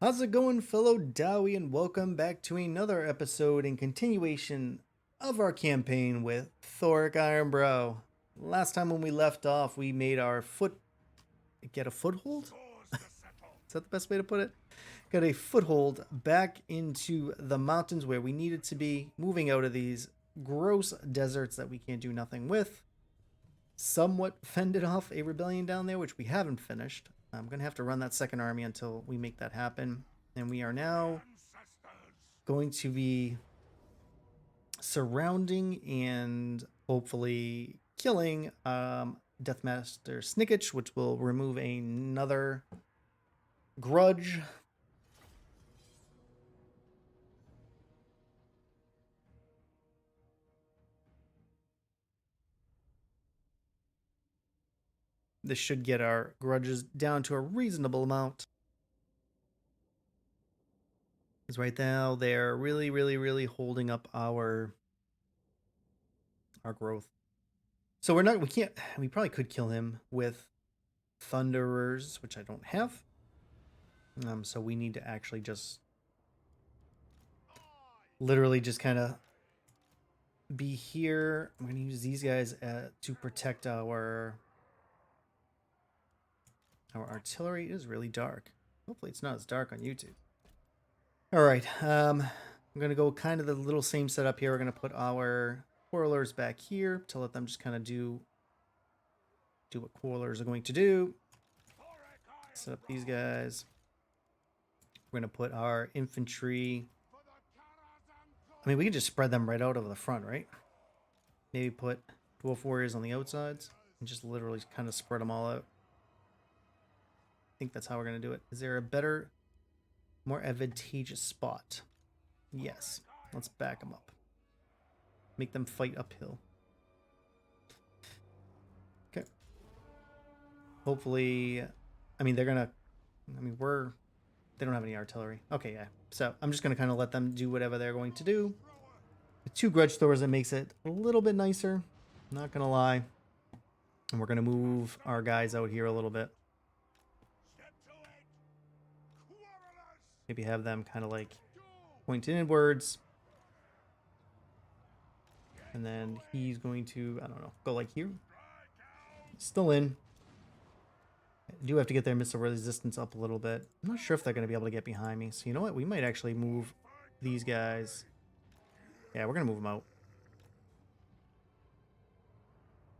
How's it going, fellow Dowie, and welcome back to another episode and continuation of our campaign with Thorek Ironbrow. Last time when we left off, we made our get a foothold? Is that the best way to put it? Got a foothold back into the mountains where we needed to be, moving out of these gross deserts that we can't do nothing with. Somewhat fended off a rebellion down there, which we haven't finished. I'm going to have to run that second army until we make that happen. And we are now going to be surrounding and hopefully killing Deathmaster Snickich, which will remove another grudge. This should get our grudges down to a reasonable amount. Because right now they're really holding up our growth. So we probably could kill him with Thunderers, which I don't have. So we need to actually just literally just kind of be here. I'm going to use these guys to protect our artillery. It is really dark. Hopefully it's not as dark on YouTube. All right. I'm going to go kind of the little same setup here. We're going to put our quarrelers back here to let them just kind of do what quarrelers are going to do. Set up these guys. We're going to put our infantry. I mean, we can just spread them right out over the front, right? Maybe put dwarf warriors on the outsides and just literally kind of spread them all out. I think that's how we're going to do it. Is there a better, more advantageous spot? Yes. Let's back them up. Make them fight uphill. Okay. Hopefully, I mean, they're going to, they don't have any artillery. Okay, yeah. So I'm just going to kind of let them do whatever they're going to do. With 2 grudge throwers, it makes it a little bit nicer. Not going to lie. And we're going to move our guys out here a little bit. Maybe have them kind of like point inwards. And then he's going to, I don't know, go like here. Still in. I do have to get their missile resistance up a little bit. I'm not sure if they're going to be able to get behind me. So you know what? We might actually move these guys. Yeah, we're going to move them out.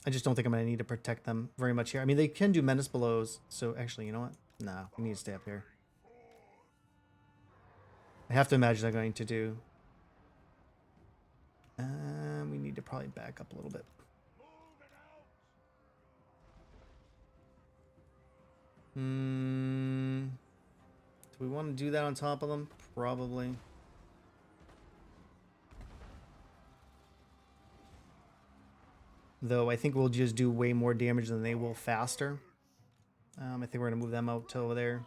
I just don't think I'm going to need to protect them very much here. I mean, they can do menace blows. So actually, you know what? Nah, we need to stay up here. I have to imagine they're going to do. We need to probably back up a little bit. Do we want to do that on top of them? Probably. Though I think we'll just do way more damage than they will faster. I think we're going to move them out to over there.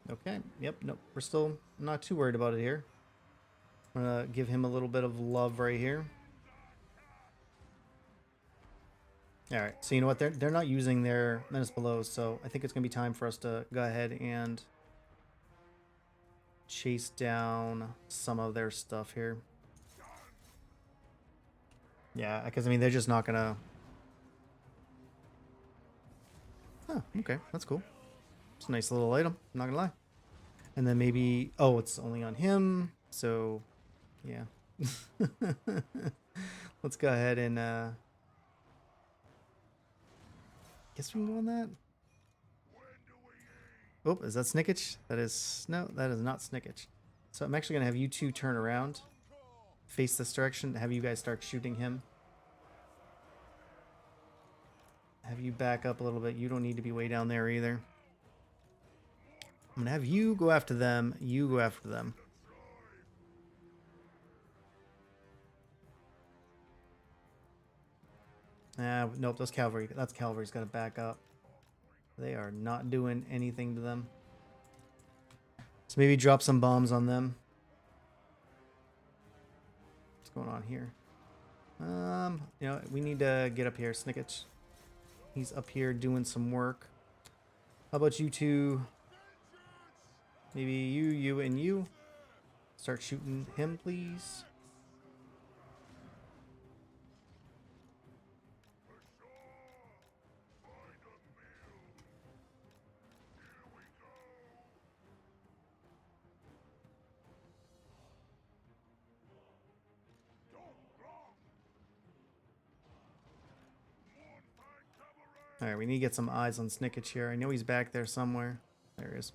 Okay, yep, nope. We're still not too worried about it here. I'm going to give him a little bit of love right here. Alright, so you know what? They're not using their menace below, so I think it's going to be time for us to go ahead and chase down some of their stuff here. Yeah, because I mean, they're just not going to... Oh, okay, that's cool. It's a nice little item, I'm not going to lie. And then maybe... Oh, it's only on him, so... Yeah. Let's go ahead and... Guess we can go on that. Oh, is that Snickich? That is... No, that is not Snickich. So I'm actually going to have you two turn around. Face this direction. Have you guys start shooting him. Have you back up a little bit. You don't need to be way down there either. I'm going to have you go after them. You go after them. Nope, those cavalry. That's cavalry's got to back up. They are not doing anything to them. So maybe drop some bombs on them. going on here? You know, we need to get up here, Snicketch. He's up here doing some work. How about you two? Maybe you, and you. Start shooting him, please. Alright, we need to get some eyes on Snicketch here. I know he's back there somewhere. There he is.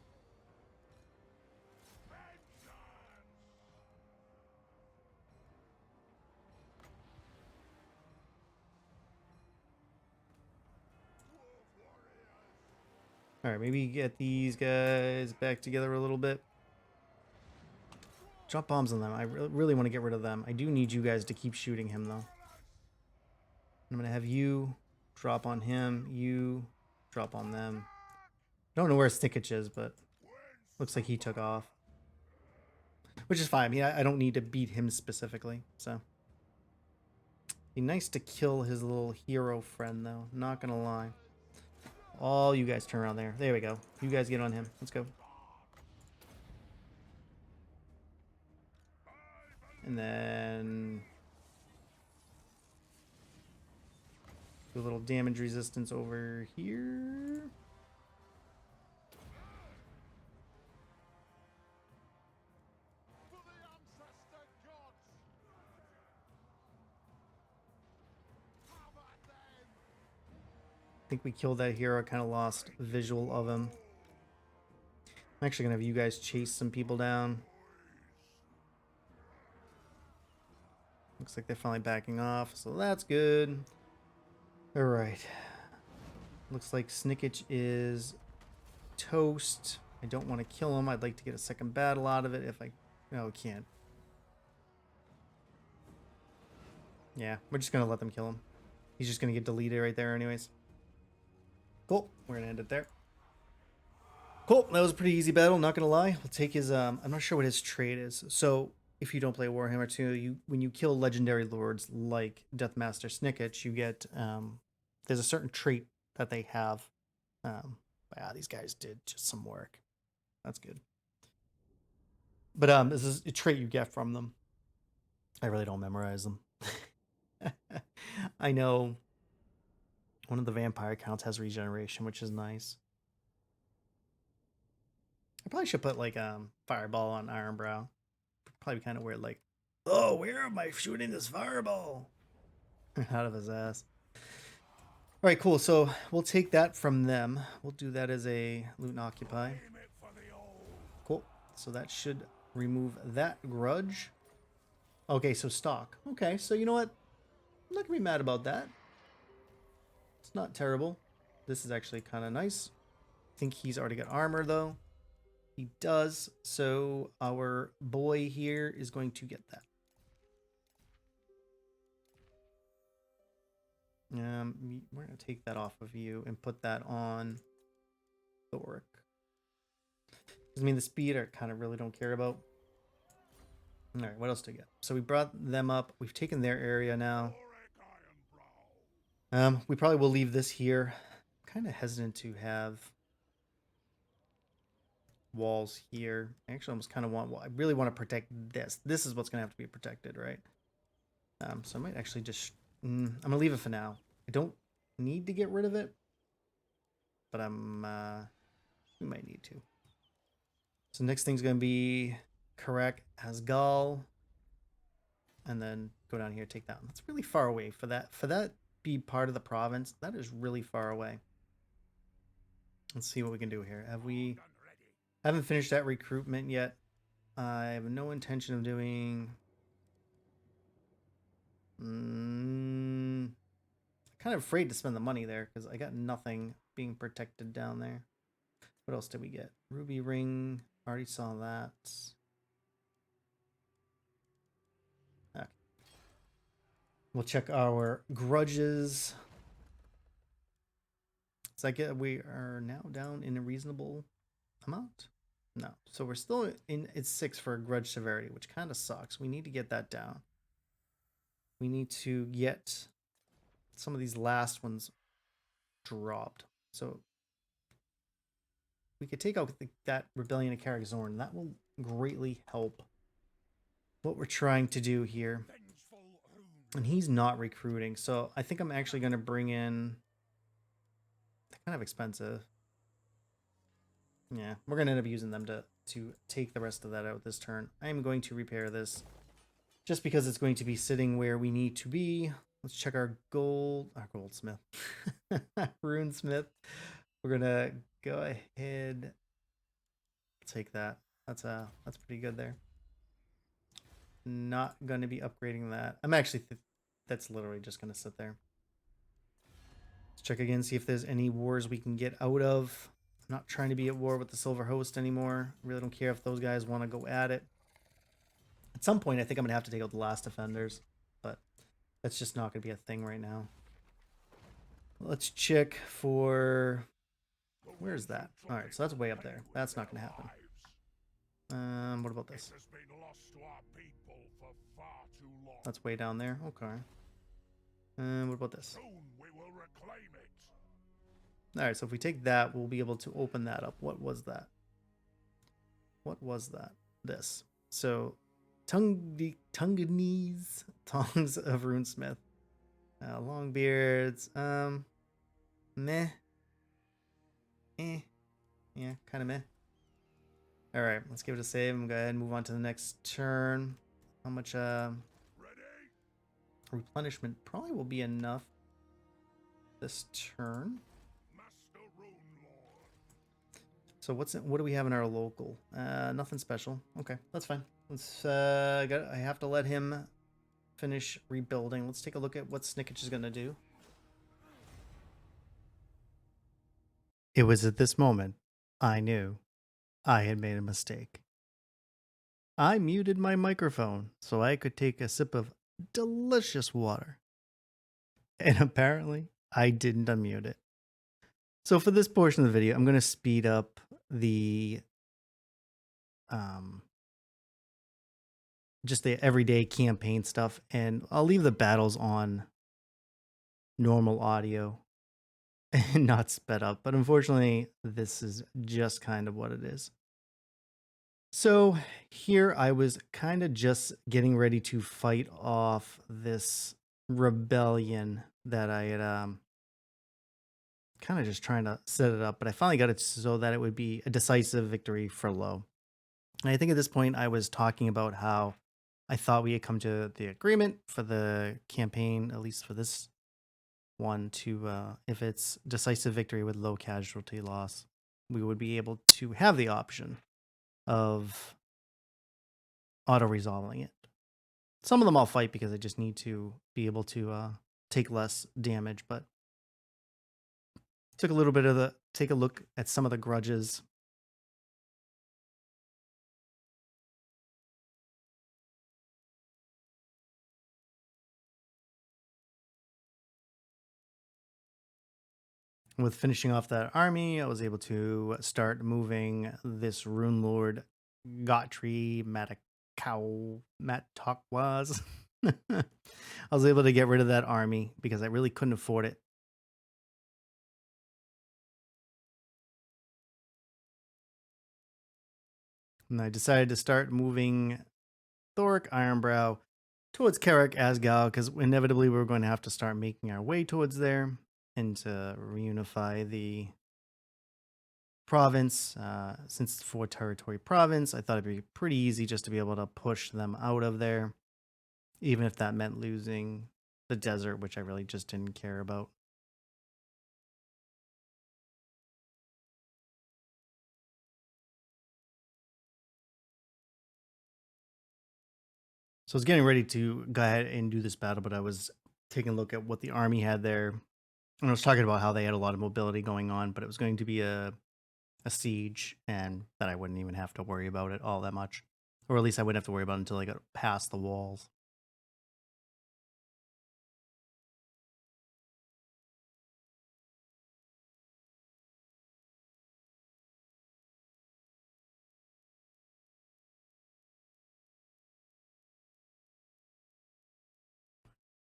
Alright, maybe get these guys back together a little bit. Drop bombs on them. I really want to get rid of them. I do need you guys to keep shooting him, though. I'm going to have you drop on him. You drop on them. I don't know where Snicketch is, but looks like he took off. Which is fine. I mean, I don't need to beat him specifically, so. Be nice to kill his little hero friend, though. Not going to lie. All you guys turn around there. There we go. You guys get on him. Let's go. And then do a little damage resistance over here. I think we killed that hero. Kind of lost visual of him. I'm actually going to have you guys chase some people down. Looks like they're finally backing off, so that's good. Alright. Looks like Snicketch is toast. I don't want to kill him. I'd like to get a second battle out of it if I... No, we can't. Yeah, we're just going to let them kill him. He's just going to get deleted right there anyways. Cool. We're going to end it there. Cool. That was a pretty easy battle, not going to lie. We'll take his... I'm not sure what his trait is. So... If you don't play Warhammer 2, when you kill legendary lords like Deathmaster Snicketch, you get there's a certain trait that they have. These guys did just some work. That's good. But this is a trait you get from them. I really don't memorize them. I know one of the vampire counts has regeneration, which is nice. I probably should put like fireball on Ironbrow. Probably kind of weird, like, oh, where am I shooting this fireball? Out of his ass. All right, cool. So we'll take that from them. We'll do that as a loot and occupy. Cool. So that should remove that grudge. Okay, so stock. Okay, so you know what? I'm not going to be mad about that. It's not terrible. This is actually kind of nice. I think he's already got armor, though. He does, so our boy here is going to get that. We're going to take that off of you and put that on Thorek. I mean, the speed I kind of really don't care about. All right, what else do we get? So we brought them up. We've taken their area now. We probably will leave this here. I'm kind of hesitant to have walls here. I actually almost kind of want... I really want to protect this. This is what's going to have to be protected, right? So I might actually just... I'm going to leave it for now. I don't need to get rid of it. But we might need to. So next thing's going to be Correct Asgal. And then go down here, take that one. That's really far away for that. For that be part of the province, that is really far away. Let's see what we can do here. I haven't finished that recruitment yet. I have no intention of doing... I'm kind of afraid to spend the money there because I got nothing being protected down there. What else did we get? Ruby ring. Already saw that. Okay. We'll check our grudges. It's like we are now down in a reasonable amount. No, so we're still in. It's 6 for grudge severity, which kind of sucks. We need to get that down. we need to get some of these last ones dropped. So we could take out that Rebellion of Karazorn. That will greatly help what we're trying to do here. And he's not recruiting, so I think I'm actually going to bring in... kind of expensive. Yeah, we're going to end up using them to take the rest of that out this turn. I am going to repair this just because it's going to be sitting where we need to be. Let's check our goldsmith. Runesmith. We're going to go ahead, take that. That's pretty good there. Not going to be upgrading that. I'm actually that's literally just going to sit there. Let's check again, see if there's any wars we can get out of. I'm not trying to be at war with the Silver Host anymore. Really don't care if those guys want to go at it. At some point, I think I'm going to have to take out the last defenders, but that's just not going to be a thing right now. Let's check for... Where's that? All right, so that's way up there. That's not going to happen. What about this? That's way down there. Okay. What about this? All right, so if we take that, we'll be able to open that up. What was that? What was that? This. So, Tongues of Runesmith. Long beards. Meh. Yeah, kind of meh. All right, let's give it a save and go ahead and move on to the next turn. How much replenishment probably will be enough this turn. So what do we have in our local? Nothing special. Okay, that's fine. Let's I have to let him finish rebuilding. Let's take a look at what Snickage is gonna do. It was at this moment I knew I had made a mistake. I muted my microphone so I could take a sip of delicious water. And apparently, I didn't unmute it. So for this portion of the video, I'm going to speed up the just the everyday campaign stuff, and I'll leave the battles on normal audio and not sped up. But unfortunately, this is just kind of what it is. So here I was kind of just getting ready to fight off this rebellion that I had kind of just trying to set it up, but I finally got it so that it would be a decisive victory for low. And I think at this point I was talking about how I thought we had come to the agreement for the campaign, at least for this one, to if it's decisive victory with low casualty loss, we would be able to have the option of auto-resolving it. Some of them I'll fight because I just need to be able to take less damage, but took a little bit of take a look at some of the grudges. With finishing off that army, I was able to start moving this Rune Lord Gottry Matakwaz. I was able to get rid of that army because I really couldn't afford it. And I decided to start moving Thorek, Ironbrow towards Karak, Asgal, because inevitably we were going to have to start making our way towards there and to reunify the province. Since it's a 4-territory province, I thought it'd be pretty easy just to be able to push them out of there, even if that meant losing the desert, which I really just didn't care about. So I was getting ready to go ahead and do this battle, but I was taking a look at what the army had there. And I was talking about how they had a lot of mobility going on, but it was going to be a siege, and that I wouldn't even have to worry about it all that much. Or at least I wouldn't have to worry about it until I got past the walls.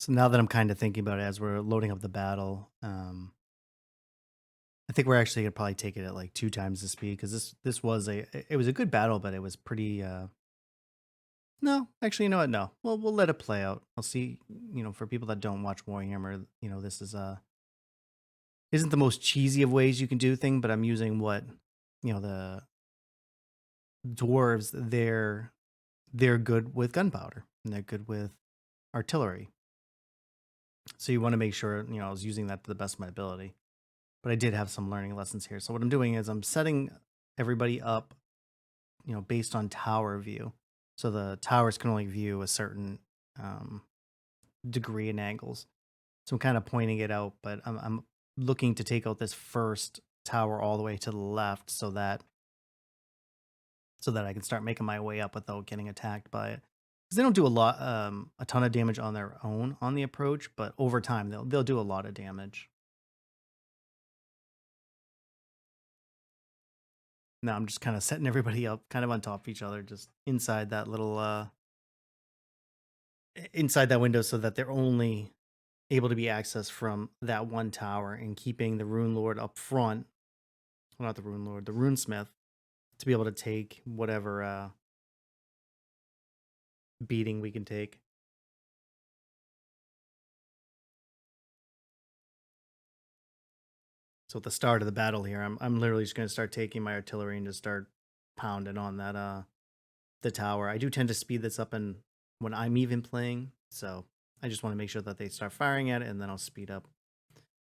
So now that I'm kind of thinking about it as we're loading up the battle, I think we're actually gonna probably take it at like 2 times the speed because this was it was a good battle, but it was pretty. No, actually, you know what? No, we'll let it play out. I'll see. For people that don't watch Warhammer, this is isn't the most cheesy of ways you can do thing, but I'm using what the dwarves they're good with gunpowder and they're good with artillery. So you want to make sure I was using that to the best of my ability. But I did have some learning lessons here. So what I'm doing is I'm setting everybody up, based on tower view. So the towers can only view a certain um, degree and angles. So I'm kind of pointing it out, but I'm looking to take out this first tower all the way to the left so that I can start making my way up without getting attacked by it. Because they don't do a ton of damage on their own on the approach, but over time they'll do a lot of damage. Now I'm just kind of setting everybody up, kind of on top of each other, just inside that little inside that window, so that they're only able to be accessed from that one tower, and keeping the Rune Lord up front. Well, not the Rune Lord, the Runesmith, to be able to take whatever beating we can take. So at the start of the battle here, I'm literally just going to start taking my artillery and just start pounding on that the tower. I do tend to speed this up and when I'm even playing, so I just want to make sure that they start firing at it, and then I'll speed up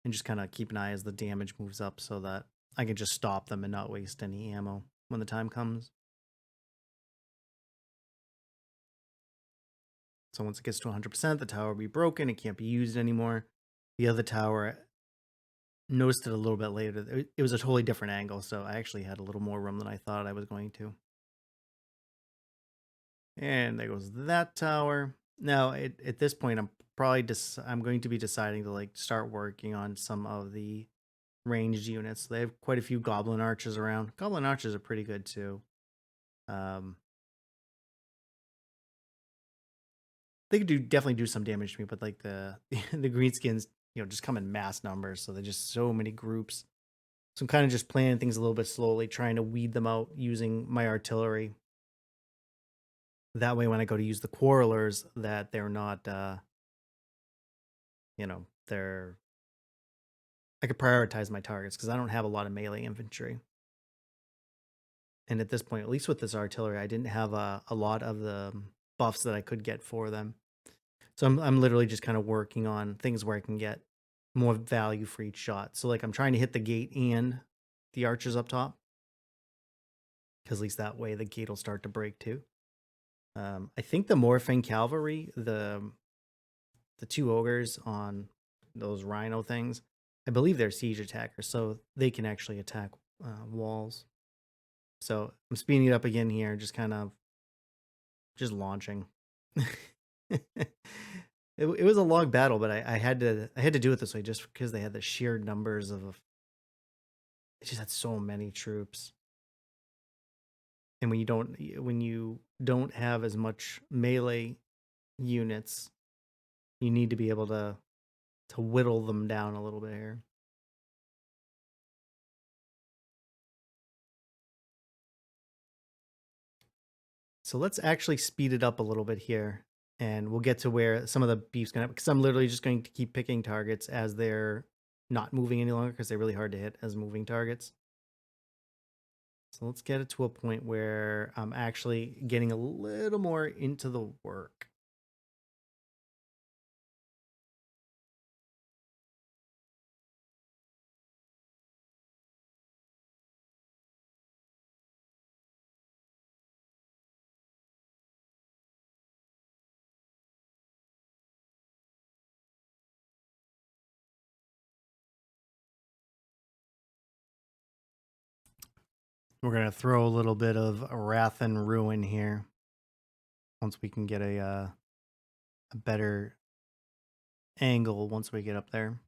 and just kind of keep an eye as the damage moves up, so that I can just stop them and not waste any ammo when the time comes. So once it gets to 100%, the tower will be broken. It can't be used anymore. The other tower, noticed it a little bit later. It was a totally different angle, so I actually had a little more room than I thought I was going to. And there goes that tower. Now, at this point, I'm going to be deciding to like start working on some of the ranged units. They have quite a few goblin archers around. Goblin archers are pretty good too. Um, they could definitely do some damage to me, but like the greenskins, just come in mass numbers, so they're just so many groups. So I'm kind of just planning things a little bit slowly, trying to weed them out using my artillery. That way, when I go to use the quarrelers, that they're not, they're I could prioritize my targets because I don't have a lot of melee infantry. And at this point, at least with this artillery, I didn't have a lot of the buffs that I could get for them. So I'm literally just kind of working on things where I can get more value for each shot. So like I'm trying to hit the gate and the archers up top, because at least that way the gate will start to break too. I think the Morphing Cavalry, the two ogres on those rhino things, I believe they're siege attackers, so they can actually attack walls. So I'm speeding it up again here, just kind of just launching. It was a long battle, but I had to do it this way just because they had the sheer numbers of. It just had so many troops, and when you don't have as much melee units, you need to be able to whittle them down a little bit here. So let's actually speed it up a little bit here, and we'll get to where some of the beef's gonna, because I'm literally just going to keep picking targets as they're not moving any longer, because they're really hard to hit as moving targets. So let's get it to a point where I'm actually getting a little more into the work. We're gonna throw a little bit of Wrath and Ruin here once we can get a better angle once we get up there.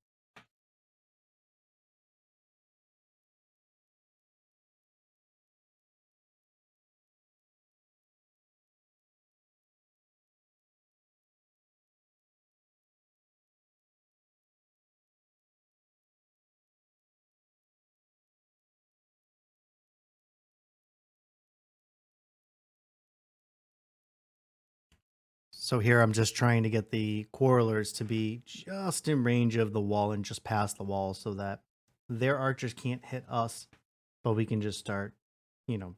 So here I'm just trying to get the quarrelers to be just in range of the wall and just past the wall so that their archers can't hit us, but we can just start, you know,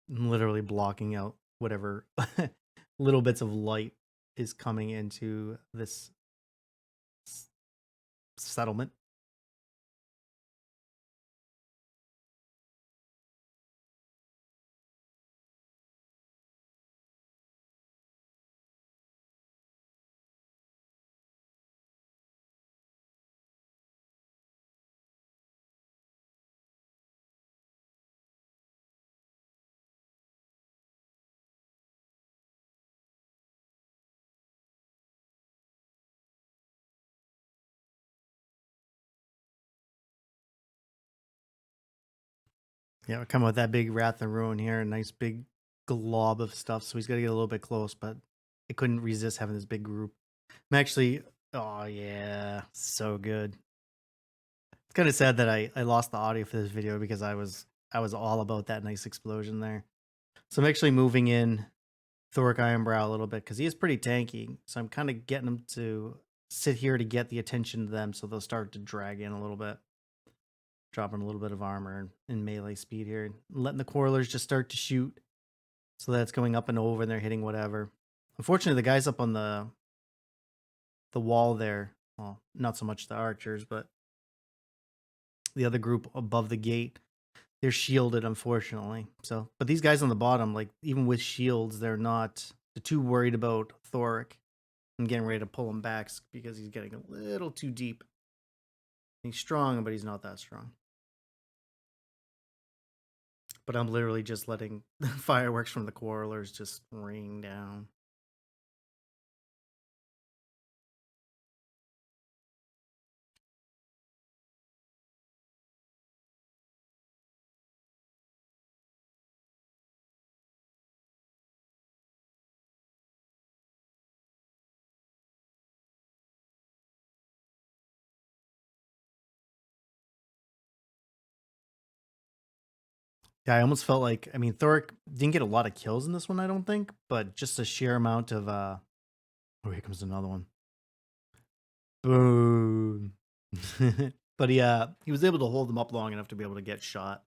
literally blocking out whatever little bits of light is coming into this settlement. Yeah, we're coming with that big Wrath and Ruin here, a nice big glob of stuff. So he's got to get a little bit close, but it couldn't resist having this big group. I'm actually, oh yeah, so good. It's kind of sad that I lost the audio for this video because I was all about that nice explosion there. So I'm actually moving in Thorek Ironbrow a little bit because he is pretty tanky. So I'm kind of getting him to sit here to get the attention to them, so they'll start to drag in a little bit. Dropping a little bit of armor and melee speed here. Letting the quarrelers just start to shoot so that it's going up and over and they're hitting whatever. Unfortunately, the guys up on the wall there, well, not so much the archers, but the other group above the gate, they're shielded, unfortunately. So, but these guys on the bottom, like even with shields, they're too worried about Thorek and getting ready to pull him back because he's getting a little too deep. He's strong, but he's not that strong. But I'm literally just letting fireworks from the quarrelers just rain down. Yeah, I almost felt like, I mean, Thorek didn't get a lot of kills in this one, I don't think, but just a sheer amount of oh, here comes another one. Boom. But he was able to hold them up long enough to be able to get shot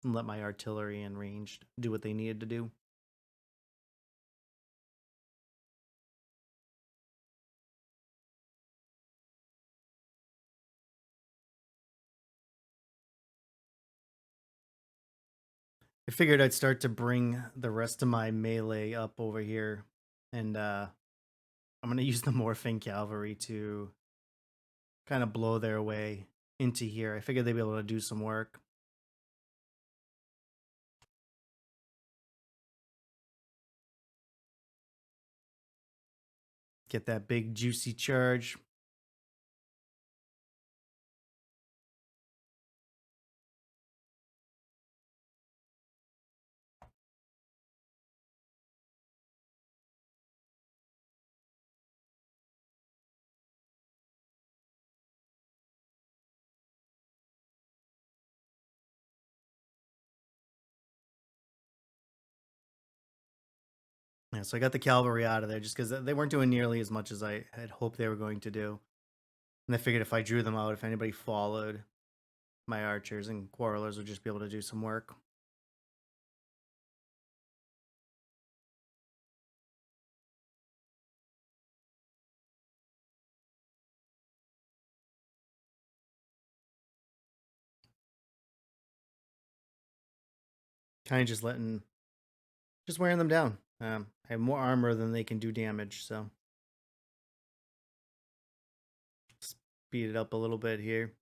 and let my artillery and ranged do what they needed to do. I figured I'd start to bring the rest of my melee up over here, and I'm gonna use the Morphing Cavalry to kind of blow their way into here. I figured they'd be able to do some work. Get that big juicy charge. Yeah, so I got the cavalry out of there just because they weren't doing nearly as much as I had hoped they were going to do. And I figured if I drew them out, if anybody followed, my archers and quarrelers would just be able to do some work. Kind of just wearing them down. I have more armor than they can do damage, so speed it up a little bit here.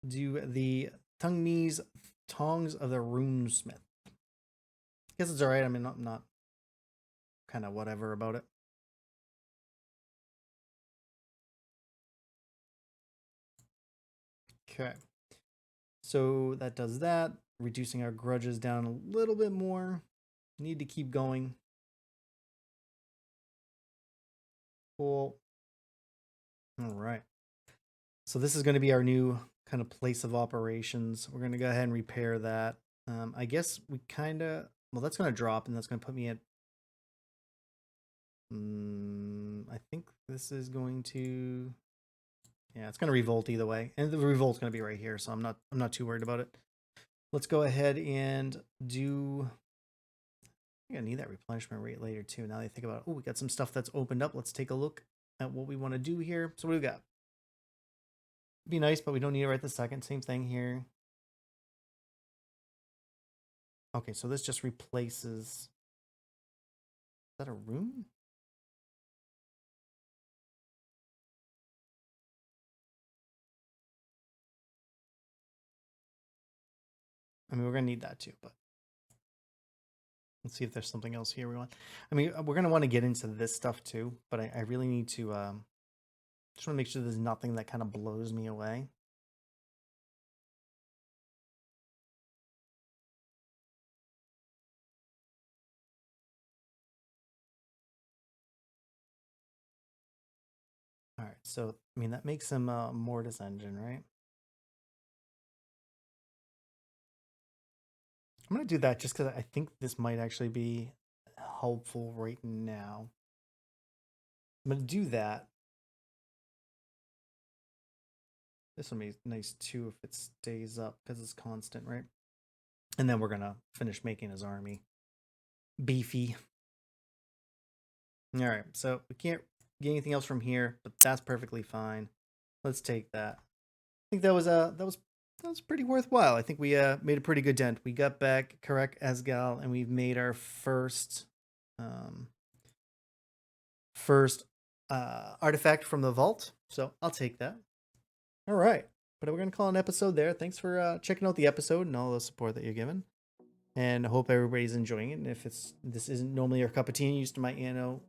do the tongs of the runesmith. I guess it's all right. I mean, not kind of whatever about it. Okay. So that does that, reducing our grudges down a little bit more. Need to keep going. Cool. All right. So this is going to be our new kind of place of operations. We're going to go ahead and repair that. I guess we kind of, well, that's going to drop, and that's going to put me at, I think this is going to, yeah, it's going to revolt either way. And the revolt's going to be right here, so I'm not too worried about it. Let's go ahead and do, I think I need that replenishment rate later too. Now that I think about it, oh, we got some stuff that's opened up. Let's take a look at what we want to do here. So what do we got? Be nice, but we don't need it right this second. Same thing here. Okay, so this just replaces. Is that a rune? I mean, we're gonna need that too, but let's see if there's something else here we want. I mean, we're gonna want to get into this stuff too, but I really need to just want to make sure there's nothing that kind of blows me away. All right, so I mean that makes him a Mortis engine, right? I'm gonna do that just because I think this might actually be helpful right now. I'm gonna do that. This will be nice too if it stays up because it's constant, right? And then we're gonna finish making his army beefy. All right, so we can't get anything else from here, but that's perfectly fine. Let's take that. I think that was pretty worthwhile. I think we made a pretty good dent. We got back correct Asgal, and we've made our first artifact from the vault. So I'll take that. All right, but we're gonna call an episode there. Thanks for checking out the episode and all the support that you're giving. And I hope everybody's enjoying it. And if this isn't normally your cup of tea and used to my Anno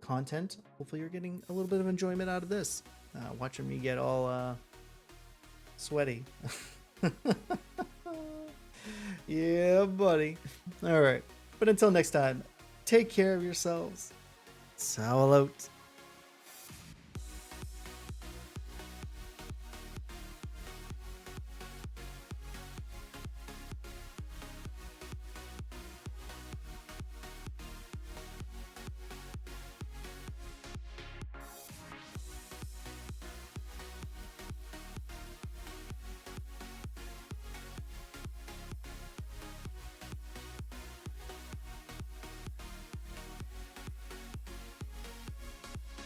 content, hopefully you're getting a little bit of enjoyment out of this. Watching me get all sweaty. Yeah, buddy. All right. But until next time, take care of yourselves. Sowl out.